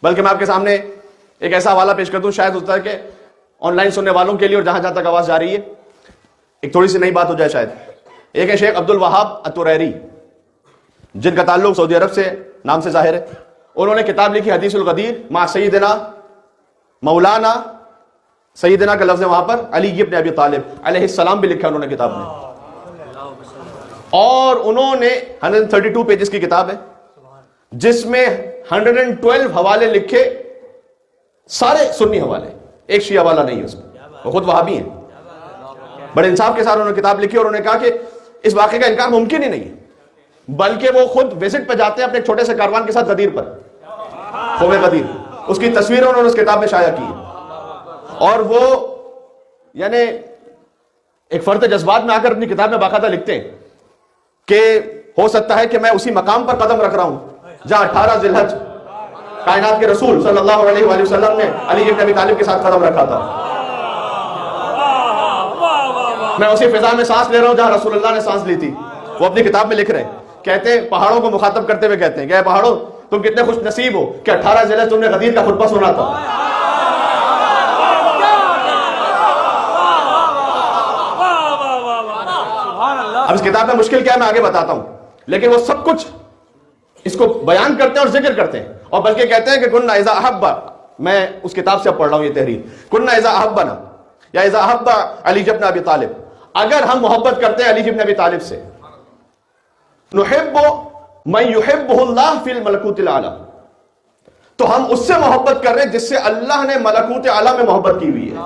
بلکہ میں آپ کے سامنے ایک ایسا حوالہ پیش کر دوں، شاید ہوتا ہے کہ آن لائن سننے والوں کے لیے اور جہاں جہاں تک آواز جا رہی ہے ایک تھوڑی سی نئی بات ہو جائے شاید. ایک ہے شیخ عبد الوہاب الطریری، جن کا تعلق سعودی عرب سے نام سے ظاہر ہے. انہوں نے کتاب لکھی حدیث الغدیر مع سیدنا مولانا، سیدنا کا لفظ ہے وہاں پر علی ابن ابی طالب علیہ السلام بھی لکھا انہوں نے کتاب میں. اور انہوں نے 132 پیجز کی کتاب ہے جس میں 112 حوالے لکھے، سارے سنی حوالے، ایک شیعہ والا نہیں ہے اس میں، وہ خود وہابی ہیں. بڑے انصاف کے ساتھ انہوں نے کتاب لکھی اور انہوں نے کہا کہ اس واقعے کا انکار ممکن ہی نہیں ہے، بلکہ وہ خود وزٹ پہ جاتے ہیں اپنے ایک چھوٹے سے کاروان کے ساتھ غدیر پر، خوب غدیر، اس کی تصویریں انہوں نے اس کتاب میں شائع کی ہے. اور وہ یعنی ایک فرد جذبات میں آ کر اپنی کتاب میں باقاعدہ لکھتے ہیں کہ ہو سکتا ہے کہ میں اسی مقام پر قدم رکھ رہا ہوں جہاں 18 ذی الحج کائنات کے رسول صلی اللہ علیہ وآلہ وسلم نے علی ابن ابی طالب کے ساتھ قدم رکھا تھا. میں اسی فضا میں سانس لے رہا ہوں جہاں رسول اللہ نے سانس لی تھی. وہ اپنی کتاب میں لکھ رہے ہیں، کہتے ہیں پہاڑوں کو مخاطب کرتے ہوئے کہتے ہیں کہ اے پہاڑوں تم کتنے خوش نصیب ہو کہ 18 ذی الحج تم نے غدیر کا خطبہ سنا تھا. اب اس کتاب میں مشکل کیا ہے میں آگے بتاتا ہوں، لیکن وہ سب کچھ اس کو بیان کرتے ہیں اور ذکر کرتے ہیں، اور بلکہ کہتے ہیں کہ کننا اذا احب، میں اس کتاب سے اب پڑھ رہا ہوں یہ تحریر، کننا اذا احبنا یا اذا احب علی ابن ابی طالب، اگر ہم محبت کرتے ہیں علی ابن ابی طالب سے، نحب من یحبہ اللہ فی الملکوت الاعلی، تو ہم اس سے محبت کر رہے ہیں جس سے اللہ نے ملکوت اعلی میں محبت کی ہوئی ہے.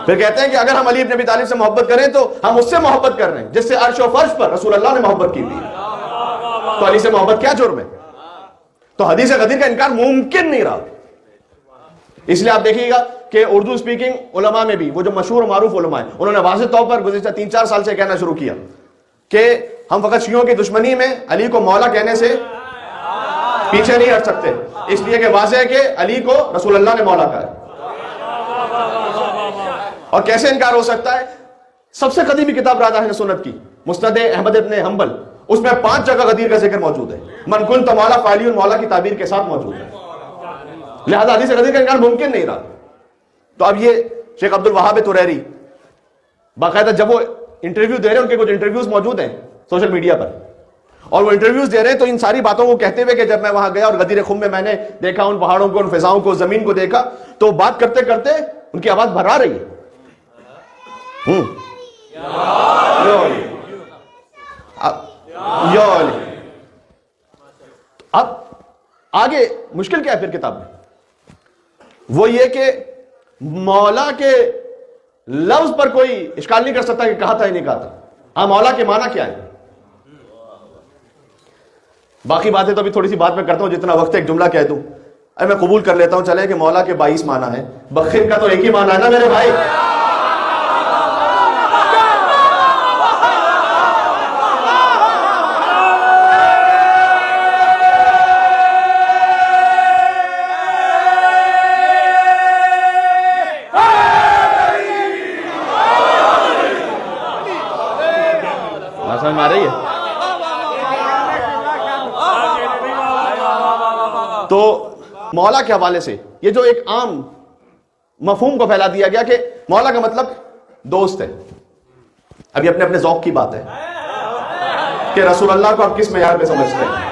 پھر کہتے ہیں کہ اگر ہم علی ابن ابی طالب سے محبت کریں تو ہم اس سے محبت کر رہے ہیں جس سے عرش و فرش پر رسول اللہ نے محبت کی ہوئی ہے. تو علی سے محبت کیا جرم ہے؟ تو حدیث غدیر کا انکار ممکن نہیں رہا. اس لیے آپ دیکھیے گا کہ اردو سپیکنگ علماء میں بھی وہ جو مشہور و معروف علماء ہیں انہوں نے واضح طور پر گزشتہ 3-4 سال سے کہنا شروع کیا کہ ہم فقط شیعوں کی دشمنی میں علی کو مولا کہنے سے پیچھے نہیں ہٹ سکتے، اس لیے کہ واضح ہے کہ علی کو رسول اللہ نے مولا کہا ہے. اور کیسے انکار ہو سکتا ہے؟ سب سے قدیمی کتاب راد اہل سنت کی مسند احمد ابن حنبل، اس میں 5 جگہ غدیر کا ذکر موجود ہے. من کنت مولا فعلی مولا کی تعبیر کے ساتھ موجود ہے. لہذا حدیث غدیر کا انکار ممکن نہیں رہا. تو اب یہ شیخ عبد الوہاب طریری باقاعدہ جب وہ انٹرویو دے رہے ہیں، ان کے کچھ انٹرویوز موجود ہیں سوشل میڈیا پر، اور وہ انٹرویوز دے رہے ہیں تو ان ساری باتوں کو کہتے ہوئے کہ جب میں وہاں گیا اور غدیر خم میں میں نے دیکھا ان پہاڑوں کو، ان فضاؤں کو، زمین کو دیکھا، تو بات کرتے کرتے ان کی آواز بھرا رہی ہے. اب آگے مشکل کیا ہے پھر کتاب میں؟ وہ یہ کہ مولا کے لفظ پر کوئی اشکال نہیں کر سکتا کہ کہا تھا یا نہیں کہا تھا. ہاں، مولا کے معنی کیا ہے؟ باقی باتیں تو ابھی تھوڑی سی بات میں کرتا ہوں، جتنا وقت ایک جملہ کہہ دوں. میں قبول کر لیتا ہوں چلے کہ مولا کے 22 معنی ہیں، بخیر کا تو ایک ہی معنی ہے نا میرے بھائی. سمجھ میں آ رہی ہے؟ تو مولا کے حوالے سے یہ جو ایک عام مفہوم کو پھیلا دیا گیا کہ مولا کا مطلب دوست ہے. اب یہ اپنے اپنے ذوق کی بات ہے کہ رسول اللہ کو آپ کس معیار پہ سمجھتے ہیں.